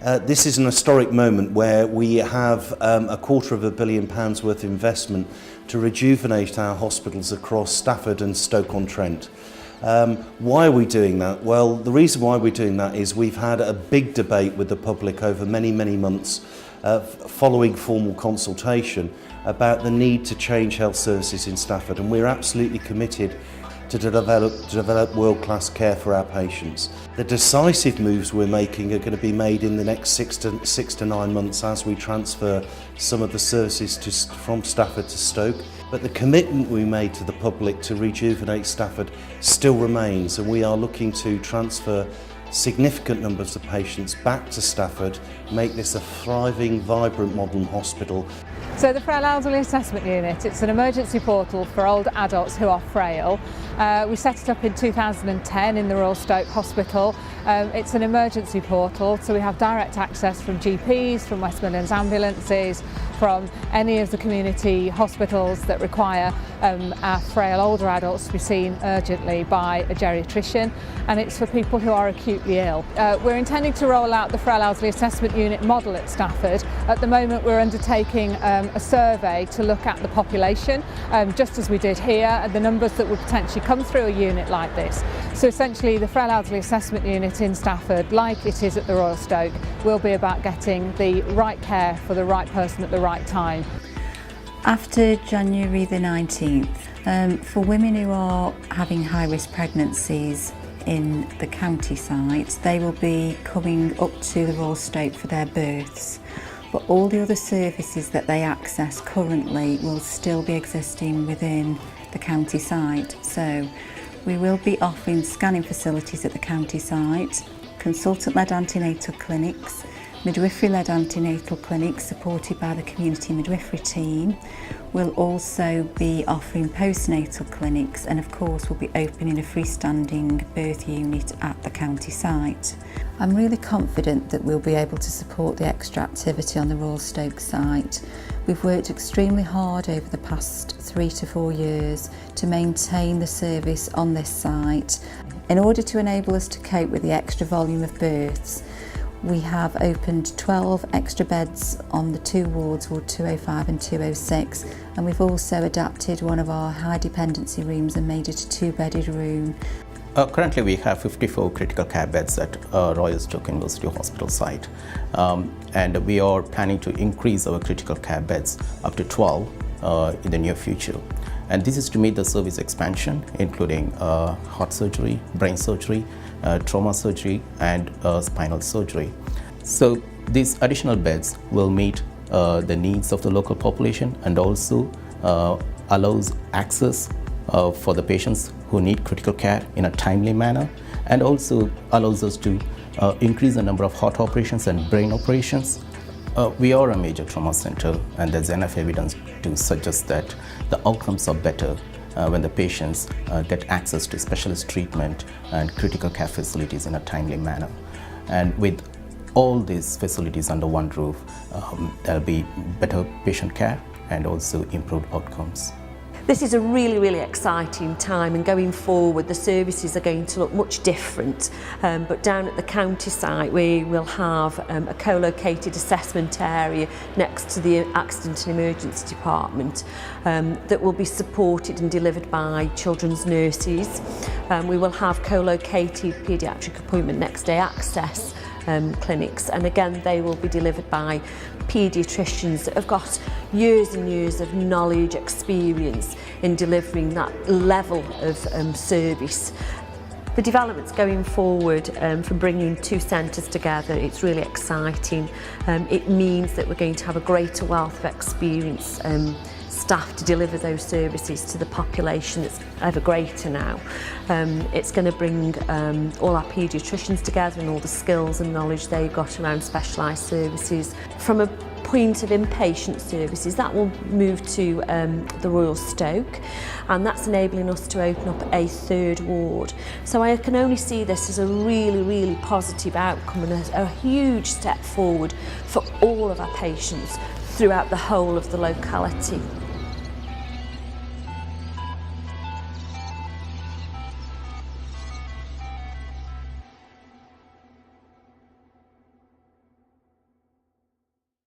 This is an historic moment where we have £250 million worth of investment to rejuvenate our hospitals across Stafford and Stoke-on-Trent. Why are we doing that? Well, the reason why we're doing that is we've had a big debate with the public over many months following formal consultation about the need to change health services in Stafford, and we're absolutely committed to develop world-class care for our patients. The decisive moves we're making are going to be made in the next six to 9 months as we transfer some of the services from Stafford to Stoke. But the commitment we made to the public to rejuvenate Stafford still remains, and we are looking to transfer significant numbers of patients back to Stafford, make this a thriving, vibrant modern hospital. So the Frail Elderly Assessment Unit, it's an emergency portal for older adults who are frail. We set it up in 2010 in the Royal Stoke Hospital. It's an emergency portal, so we have direct access from GPs, from West Midlands ambulances, from any of the community hospitals that require our frail older adults to be seen urgently by a geriatrician, and it's for people who are acutely ill. We're intending to roll out the Frail Elderly Assessment Unit model at Stafford. At the moment we're undertaking a survey to look at the population, just as we did here, and the numbers that would potentially come through a unit like this. So essentially the Frail Elderly Assessment Unit in Stafford, like it is at the Royal Stoke, will be about getting the right care for the right person at the right time. After January the 19th, for women who are having high-risk pregnancies in the county site, they will be coming up to the Royal Stoke for their births. But all the other services that they access currently will still be existing within the county site. So we will be offering scanning facilities at the county site, consultant-led antenatal clinics, midwifery-led antenatal clinics supported by the community midwifery team. We'll also be offering postnatal clinics, and of course we'll be opening a freestanding birth unit at the county site. I'm really confident that we'll be able to support the extra activity on the Royal Stoke site. We've worked extremely hard over the past 3 to 4 years to maintain the service on this site. In order to enable us to cope with the extra volume of births, we have opened 12 extra beds on the 2 wards, Ward 205 and 206, and we've also adapted one of our high dependency rooms and made it a 2-bedded room. Currently we have 54 critical care beds at Royal Stoke University Hospital site, and we are planning to increase our critical care beds up to 12 in the near future. And this is to meet the service expansion, including heart surgery, brain surgery, trauma surgery and spinal surgery. So these additional beds will meet the needs of the local population and also allows access for the patients who need critical care in a timely manner, and also allows us to increase the number of heart operations and brain operations. We are a major trauma center, and there's enough evidence to suggest that the outcomes are better when the patients get access to specialist treatment and critical care facilities in a timely manner. And with all these facilities under one roof, there'll be better patient care and also improved outcomes. This is a really exciting time, and going forward the services are going to look much different, but down at the county site we will have a co-located assessment area next to the accident and emergency department that will be supported and delivered by children's nurses. We will have co-located paediatric appointment next day access clinics, and again they will be delivered by paediatricians that have got years and years of knowledge, experience in delivering that level of service. The developments going forward for bringing 2 centres together, it's really exciting. It means that we're going to have a greater wealth of experience staff to deliver those services to the population that's ever greater now. It's going to bring all our paediatricians together and all the skills and knowledge they've got around specialised services. From a point of inpatient services, that will move to the Royal Stoke, and that's enabling us to open up a 3rd ward. So I can only see this as a really positive outcome and a huge step forward for all of our patients throughout the whole of the locality.